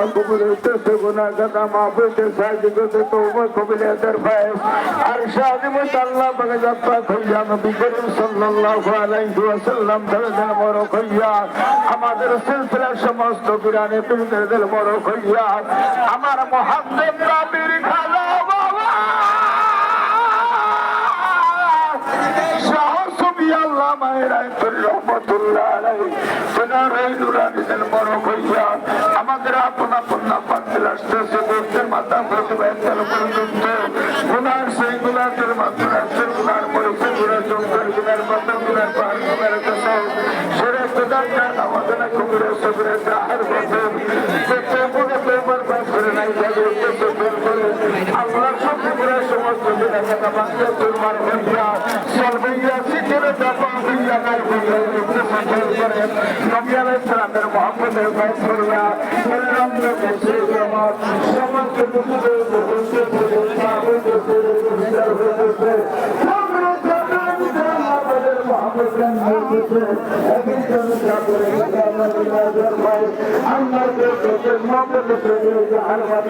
কবুল হইতেছে গুনাহ কথা মাফ হইতে সাহায্য করতে তওবা কবুলিয়াতের ফায়েজ আর শাদিমত আল্লাহ পাকে যাত্রা কইয়া নবী করিম সাল্লাল্লাহু আলাইহি ওয়াসাল্লাম দরজার মোরক হইয়া আমাদের সিলসিলার সমস্ত কুরআনে পীরদের দিল মোরক হইয়া আমার মুহাম্মদ নবীর খাজা বাবা শাহ সুফি আল্লাহ মায়রাতুর রহমাতুল্লাহ আলাইহি সোনার নুরানি দিল মোরক হইয়া আমাদের আপনা আপনা পাকল আসতেছে গোস্তের মাথা প্রতিবাদ পর্যন্ত গুনার সেই গুনাহের মাত্রা সেই গুনার পরিচয় গুনার জঙ্গল গুনার কথা গুনার পাহাড় গুনার কথা সেরে প্রদান আমাদের কুকুরে সবরে দাহার বছর যেতে মনে পেপার পাস করে নাই যাবে আল্লাহ সব কুকুরের সমস্ত দিনে কথা বাংলা তোলমার হইয়া সর্বইয়া শিখের দাপা হইয়া নাই হইয়া সফল করে নবী আলাইহিস সালামের মুহাম্মদের বাইত করিয়া রমজান মাসে আমার সমস্ত কুকুরের Allah